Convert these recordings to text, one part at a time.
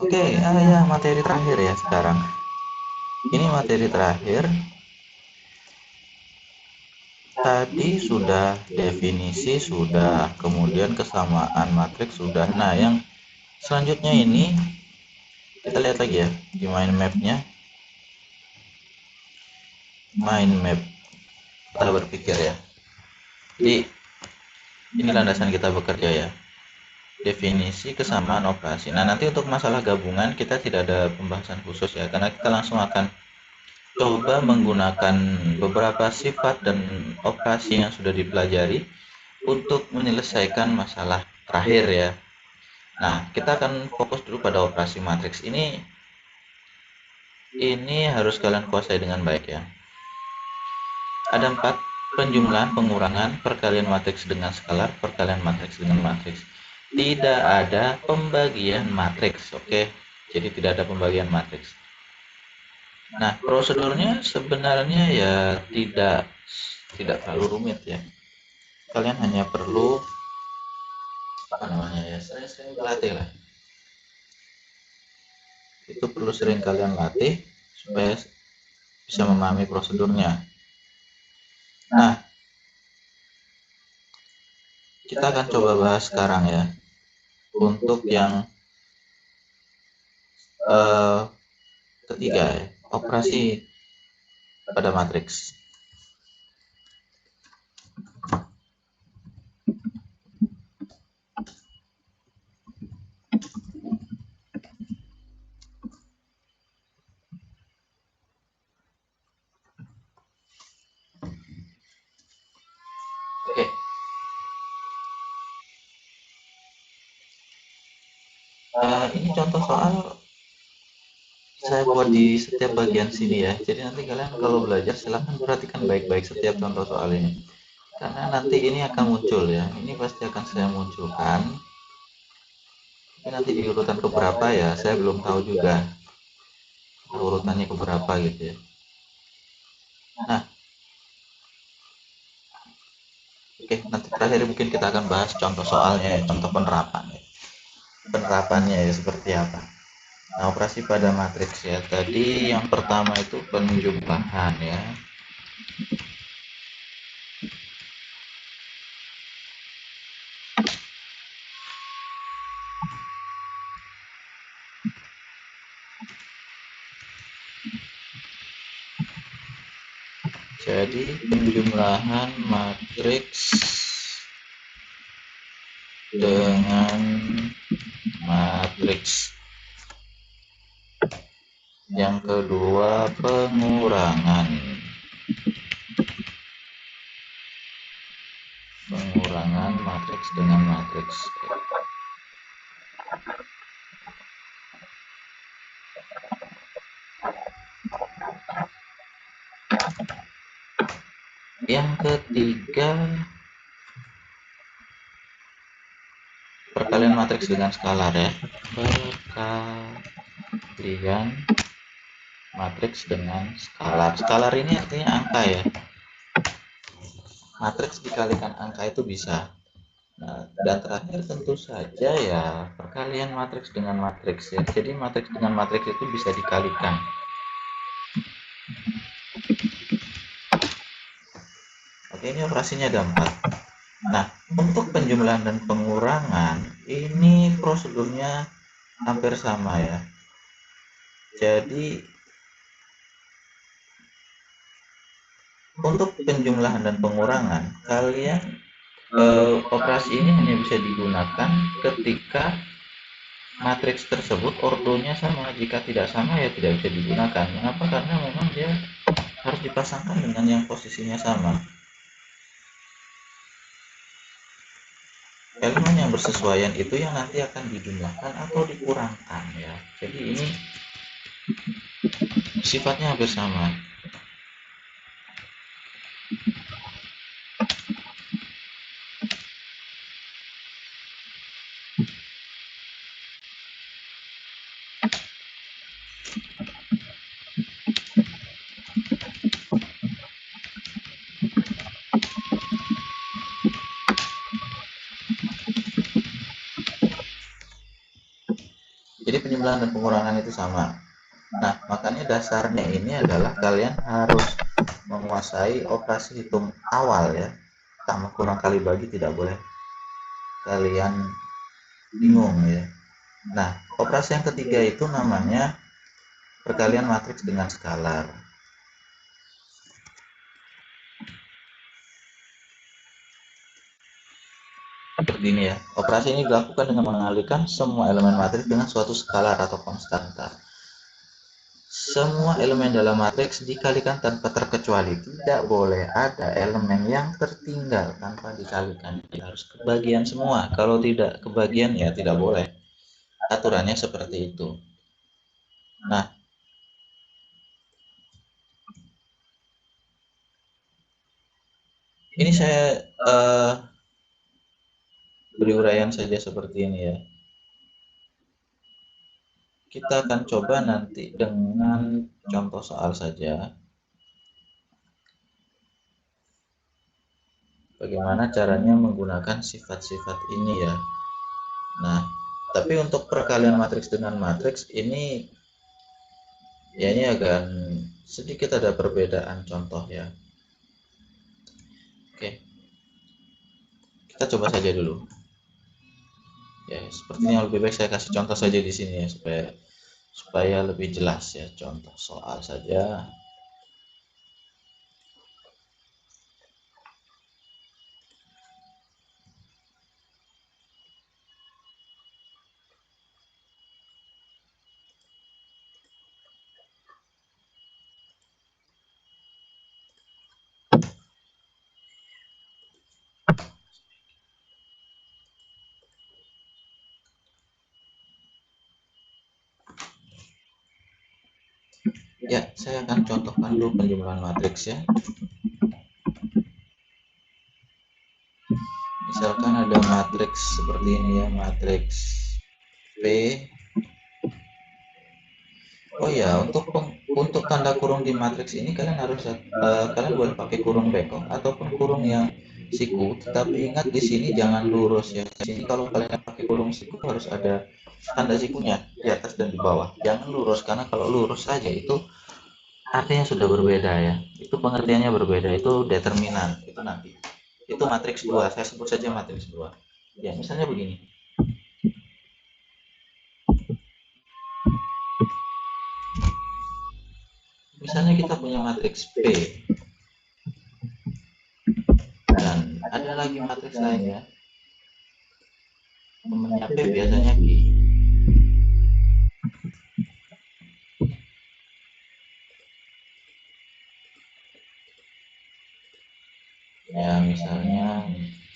Oke, ya materi terakhir ya sekarang. Ini materi terakhir. Tadi sudah definisi, sudah, kemudian kesamaan matriks sudah. Nah, yang selanjutnya ini kita lihat lagi ya di mind mapnya. Mind map, kita berpikir ya. Jadi ini landasan kita bekerja ya. Definisi kesamaan operasi. Nah, nanti untuk masalah gabungan kita tidak ada pembahasan khusus ya, karena kita langsung akan coba menggunakan beberapa sifat dan operasi yang sudah dipelajari untuk menyelesaikan masalah terakhir ya. Nah, kita akan fokus dulu pada operasi matriks ini. Ini harus kalian kuasai dengan baik ya. Ada 4: penjumlahan, pengurangan, perkalian matriks dengan skalar, perkalian matriks dengan matriks. Tidak ada pembagian matriks, oke? Jadi tidak ada pembagian matriks. Nah, prosedurnya sebenarnya ya tidak terlalu rumit ya. Kalian hanya perlu sering berlatih lah. Itu perlu sering kalian latih supaya bisa memahami prosedurnya. Nah, kita akan coba bahas sekarang ya untuk yang ketiga ya, operasi pada matriks. Oke. Ini contoh soal saya buat di setiap bagian sini ya. Jadi nanti kalian kalau belajar silahkan perhatikan baik-baik setiap contoh soal ini. Karena nanti ini akan muncul ya. Ini pasti akan saya munculkan. Tapi nanti di urutan keberapa ya, saya belum tahu juga. Urutannya keberapa gitu ya. Nah, oke, nanti terakhir mungkin kita akan bahas contoh soalnya ya, contoh penerapan ya. Penerapannya ya seperti apa. Nah, operasi pada matriks ya. Tadi yang pertama itu penjumlahan ya. Jadi penjumlahan matriks dengan matriks. Yang kedua pengurangan. Pengurangan matriks dengan matriks. Yang ketiga perkalian matriks dengan skalar ya. Perkalian matriks dengan skalar. Skalar ini artinya angka ya. Matriks dikalikan angka itu bisa. Nah, dan terakhir tentu saja ya perkalian matriks dengan matriks ya. Jadi matriks dengan matriks itu bisa dikalikan. Oke, ini operasinya ada 4. Nah, untuk penjumlahan dan pengurangan ini prosedurnya hampir sama ya. Jadi untuk penjumlahan dan pengurangan kalian operasi ini hanya bisa digunakan ketika matriks tersebut ordonya sama. Jika tidak sama ya tidak bisa digunakan. Mengapa? Karena memang dia harus dipasangkan dengan yang posisinya sama. Elemen yang bersesuaian itu yang nanti akan dijumlahkan atau dikurangkan ya. Jadi ini sifatnya hampir sama. Jadi penjumlahan dan pengurangan itu sama. Nah, makanya dasarnya ini adalah kalian harus menguasai operasi hitung awal ya. Tambah kurang kali bagi tidak boleh kalian bingung ya. Nah, operasi yang ketiga itu namanya perkalian matriks dengan skalar. Seperti ini ya. Operasi ini dilakukan dengan mengalihkan semua elemen matriks dengan suatu skalar atau konstanta. Semua elemen dalam matriks dikalikan tanpa terkecuali. Tidak boleh ada elemen yang tertinggal tanpa dikalikan. Dia harus kebagian semua. Kalau tidak kebagian ya tidak boleh. Aturannya seperti itu. Nah, ini saya beri uraian saja seperti ini ya. Kita akan coba nanti dengan contoh soal saja. Bagaimana caranya menggunakan sifat-sifat ini ya. Nah, tapi untuk perkalian matriks dengan matriks ini ya ini agak sedikit ada perbedaan contoh ya. Oke. Kita coba saja dulu. Ya, sepertinya lebih baik saya kasih contoh saja di sini ya supaya lebih jelas ya, contoh soal saja. Ya, saya akan contohkan dulu penjumlahan matriks ya. Misalkan ada matriks seperti ini ya, matriks P. Oh ya, untuk tanda kurung di matriks ini kalian harus kalian boleh pakai kurung bengkok ataupun kurung yang siku, tetapi ingat di sini jangan lurus ya. Di sini kalau kalian pakai kurung siku harus ada tanda sikunya di atas dan di bawah. Jangan lurus, karena kalau lurus saja itu artinya sudah berbeda ya. Itu pengertiannya berbeda, itu determinan. Itu nanti. Itu matriks 2, saya sebut saja matriks 2. Ya, misalnya begini. Misalnya kita punya matriks P dan ada lagi matriks lain ya. Temennya P biasanya Q. Ya, misalnya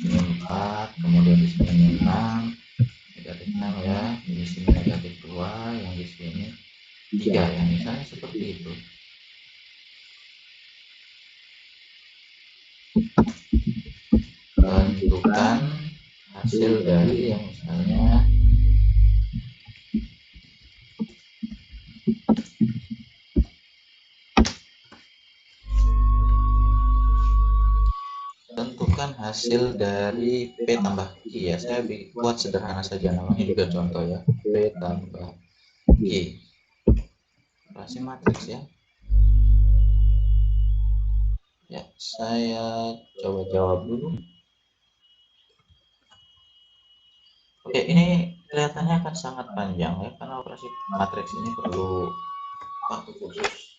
sini 4, kemudian di sini 6, negatif 6 ya, di sini negatif 2, yang di sini 3 ya, misalnya seperti itu. Tentukan hasil dari yang misalnya tentukan hasil dari P tambah Q ya. Saya buat sederhana saja, namanya juga contoh ya. P tambah Q. Operasi matriks ya. Ya, saya coba jawab dulu. Oke, ini kelihatannya akan sangat panjang ya, karena operasi matriks ini perlu waktu khusus.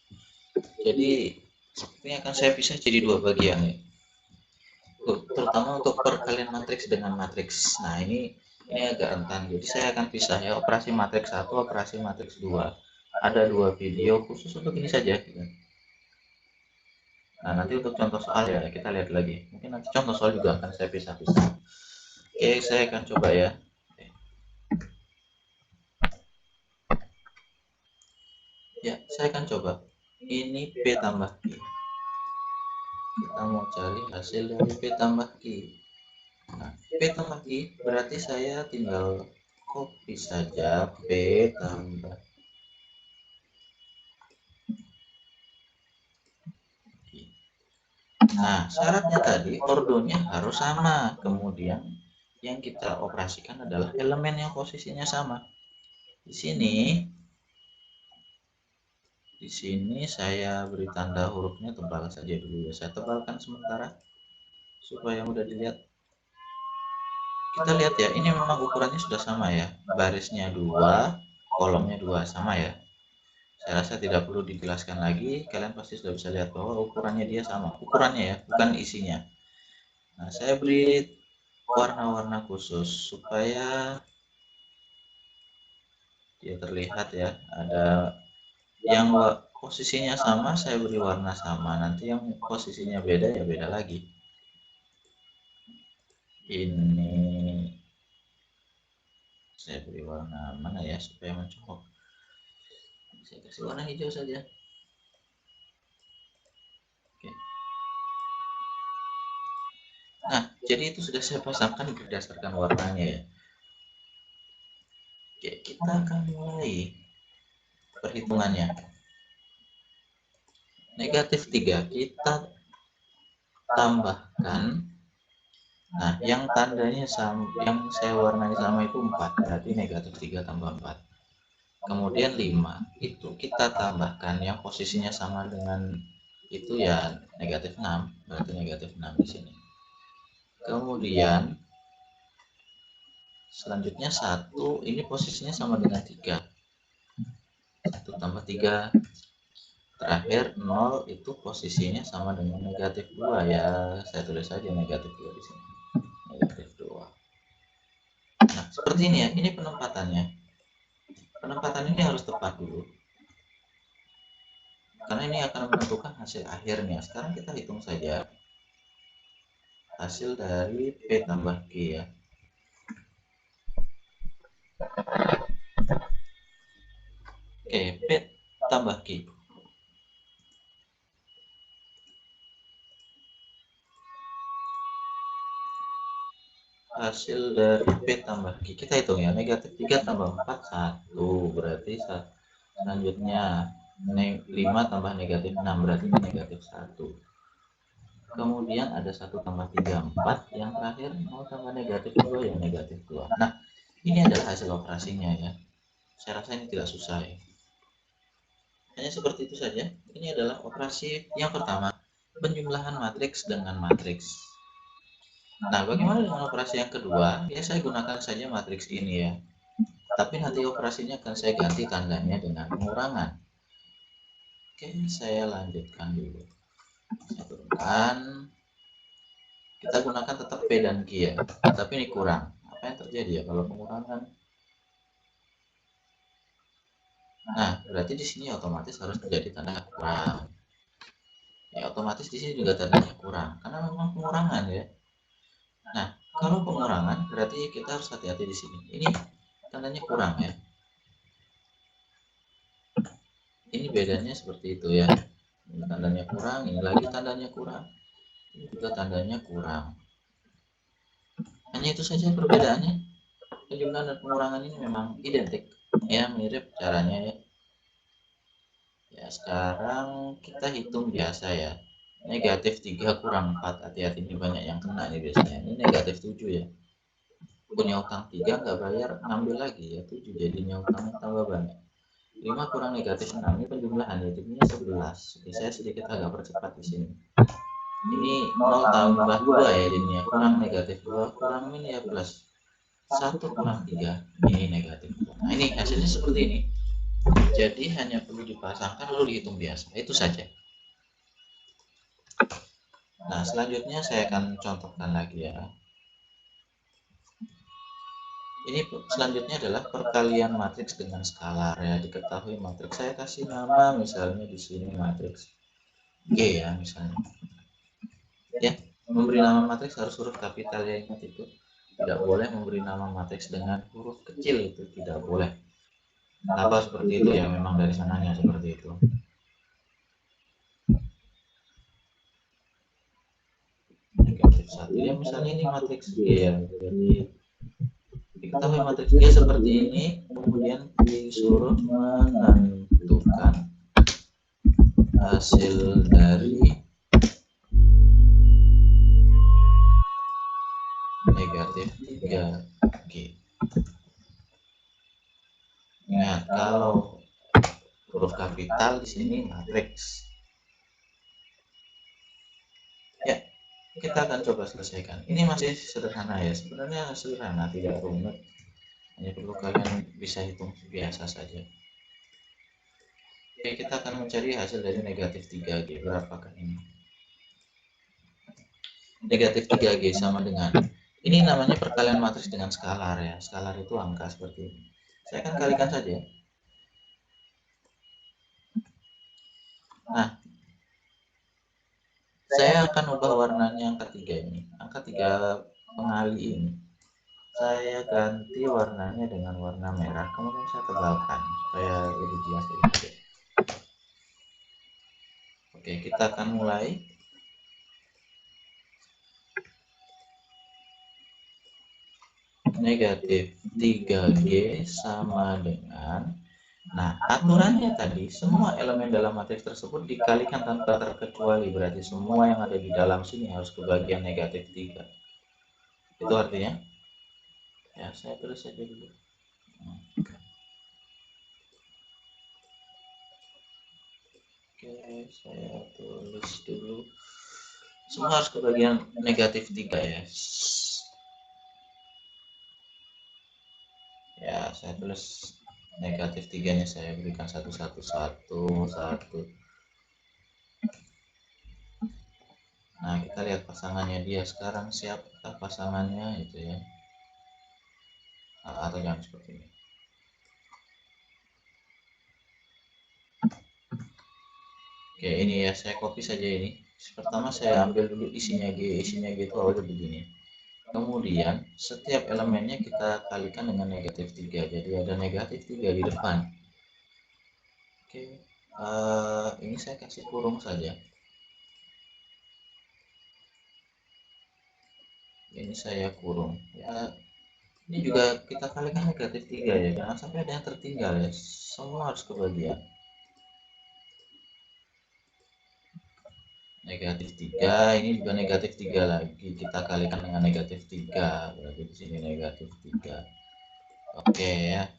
Jadi sepertinya akan saya pisah jadi dua bagian ya. Terutama untuk perkalian matriks dengan matriks. Nah, ini agak rentan. Jadi saya akan pisah ya, operasi matriks 1, operasi matriks 2. Ada dua video khusus untuk ini saja gitu. Nah, nanti untuk contoh soal ya kita lihat lagi. Mungkin nanti contoh soal juga akan saya pisah-pisah. Oke, saya akan coba ya. Ya, saya akan coba. Ini P tambah Q. Kita mau cari hasil dari P tambah Q. Nah, P tambah Q berarti saya tinggal copy saja P tambah Q. Nah, syaratnya tadi ordonya harus sama. Kemudian yang kita operasikan adalah elemen yang posisinya sama. Di sini saya beri tanda hurufnya tebal saja dulu ya. Saya tebalkan sementara supaya mudah dilihat. Kita lihat ya, ini memang ukurannya sudah sama ya. Barisnya 2, kolomnya 2, sama ya. Saya rasa tidak perlu dijelaskan lagi, kalian pasti sudah bisa lihat bahwa ukurannya dia sama. Ukurannya ya, bukan isinya. Nah, saya beri warna-warna khusus supaya dia terlihat ya. Ada yang posisinya sama, saya beri warna sama. Nanti yang posisinya beda ya beda lagi. Ini saya beri warna mana ya supaya mencolok. Saya kasih warna hijau saja. Oke. Nah, jadi itu sudah saya pasangkan berdasarkan warnanya ya. Oke, kita akan mulai perhitungannya. Negatif 3 kita tambahkan. Nah, yang tandanya sama, yang saya warnai sama itu 4, berarti negatif 3 tambah 4. Kemudian 5 itu kita tambahkan yang posisinya sama dengan itu ya negatif 6, berarti negatif 6 di sini. Kemudian selanjutnya 1 ini posisinya sama dengan 3. 1 tambah 3. Terakhir 0 itu posisinya sama dengan negatif 2 ya. Saya tulis saja negatif 2 di sini. Negatif 2. Nah, seperti ini ya. Ini penempatannya. Penempatan ini harus tepat dulu. Karena ini akan menentukan hasil akhirnya. Sekarang kita hitung saja hasil dari P tambah Q ya. Oke, P tambah Q. Hasil dari P tambah Q. Kita hitung ya. Negatif 3 tambah 4, 1. Berarti selanjutnya 5 tambah negatif 6. Berarti ini negatif 1. Kemudian ada 1 tambah 3, 4. Yang terakhir 0 tambah negatif 2 ya negatif 2. Nah, ini adalah hasil operasinya ya. Saya rasa ini tidak susah ya. Hanya seperti itu saja. Ini adalah operasi yang pertama, penjumlahan matriks dengan matriks. Nah, bagaimana dengan operasi yang kedua? Ya, saya gunakan saja matriks ini ya. Tapi nanti operasinya akan saya ganti tandanya dengan pengurangan. Oke, saya lanjutkan dulu. Saya turunkan. Kita gunakan tetap P dan Q ya. Tapi ini kurang. Apa yang terjadi ya kalau pengurangan? Nah, berarti di sini otomatis harus terjadi tanda kurang. Ya, otomatis di sini juga tandanya kurang. Karena memang pengurangan ya. Nah, kalau pengurangan berarti kita harus hati-hati di sini. Ini tandanya kurang ya. Ini bedanya seperti itu ya. Ini tandanya kurang, ini lagi tandanya kurang. Ini juga tandanya kurang. Hanya itu saja perbedaannya. Penjumlahan dan pengurangan ini memang identik. Ya, mirip caranya ya. Ya, sekarang kita hitung biasa ya. Negatif 3 kurang 4. Hati-hati, ini banyak yang kena nih biasanya. Ini negatif 7 ya. Punya utang 3 nggak bayar, ngambil lagi ya 7, jadinya utangnya tambah banyak. 5 kurang negatif 6 ini penjumlahan ya, jadinya 11. Oke, saya sedikit agak percepat di sini. Ini 0 tambah 2 ya jadinya, kurang negatif 2 kurang ini ya plus 1 kurang 3 ini negatif 2. Nah, ini hasilnya seperti ini. Jadi hanya perlu dipasangkan lalu dihitung biasa. Itu saja. Nah, selanjutnya saya akan contohkan lagi ya. Ini selanjutnya adalah perkalian matriks dengan skalar ya. Diketahui matriks, saya kasih nama misalnya di sini matriks G ya misalnya. Ya, memberi nama matriks harus huruf kapital ya, ingat itu. Tidak boleh memberi nama matriks dengan huruf kecil, itu tidak boleh. Kenapa seperti itu ya, memang dari sananya seperti itu. Negatif 1 ya, misalnya ini matriks G ya. Jadi diketahui matriks G seperti ini, kemudian disuruh menentukan hasil dari negatif 3G. Ingat, kalau huruf kapital di sini matriks. Ya, kita akan coba selesaikan. Ini masih sederhana ya, sebenarnya sederhana, tidak rumit. Hanya perlu kalian bisa hitung biasa saja. Oke, kita akan mencari hasil dari negatif 3G. Berapakah ini? Negatif 3G sama dengan, ini namanya perkalian matriks dengan skalar ya. Skalar itu angka seperti ini. Saya akan kalikan saja. Nah, saya akan ubah warnanya angka 3 ini. Angka 3 pengali ini. Saya ganti warnanya dengan warna merah. Kemudian saya tebalkan supaya lebih jelas sedikit. Oke, kita akan mulai. Negatif 3G sama dengan, nah aturannya tadi semua elemen dalam matriks tersebut dikalikan tanpa terkecuali, berarti semua yang ada di dalam sini harus kebagian negatif 3. Itu artinya, ya saya tulis saja dulu. Oke, saya tulis dulu. Semua harus kebagian negatif 3 ya. Ya, saya tulis negatif 3-nya, saya berikan 1, 1, 1, 1. Nah, kita lihat pasangannya dia sekarang, siapkah pasangannya itu ya. Nah, atau jangan seperti ini. Oke, ini ya, saya copy saja ini. Pertama saya ambil dulu isinya G. Isinya G itu awalnya begini. Kemudian setiap elemennya kita kalikan dengan negatif 3. Jadi ada negatif 3 di depan. Oke, ini saya kasih kurung saja. Ini saya kurung. Ya, ini juga kita kalikan negatif 3 ya. Jangan sampai ada yang tertinggal ya. Semua harus kebagian. Negatif 3, ini juga negatif 3 lagi. Kita kalikan dengan negatif 3. Berarti di sini negatif 3. Oke ya.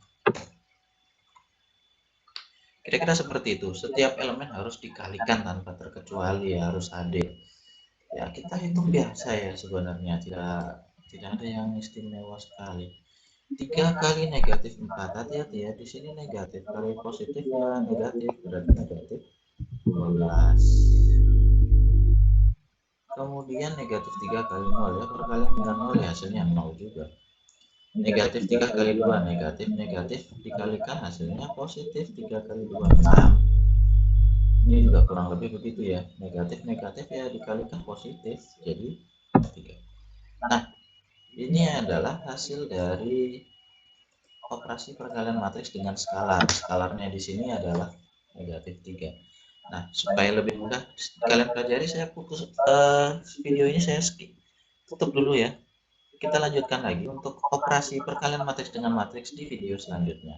Kira-kira seperti itu. Setiap elemen harus dikalikan tanpa terkecuali ya, harus adil. Ya, kita hitung biasa ya sebenarnya, tidak ada yang istimewa sekali. 3 kali negatif 4, hati-hati ya, di sini negatif kali positif ya negatif, berarti negatif 12. Kemudian negatif 3 kali 0 ya, perkalian dengan 0 ya hasilnya 0 juga. Negatif 3 kali 2 negatif, negatif dikalikan hasilnya positif, 3 kali 2 6. Ini juga kurang lebih begitu ya, negatif negatif ya dikalikan positif, jadi 3. Nah, ini adalah hasil dari operasi perkalian matriks dengan skalar. Skalarnya di sini adalah negatif 3. Nah, supaya lebih mudah kalian pelajari, saya putus video ini, saya skip, tutup dulu ya. Kita lanjutkan lagi untuk operasi perkalian matriks dengan matriks di video selanjutnya.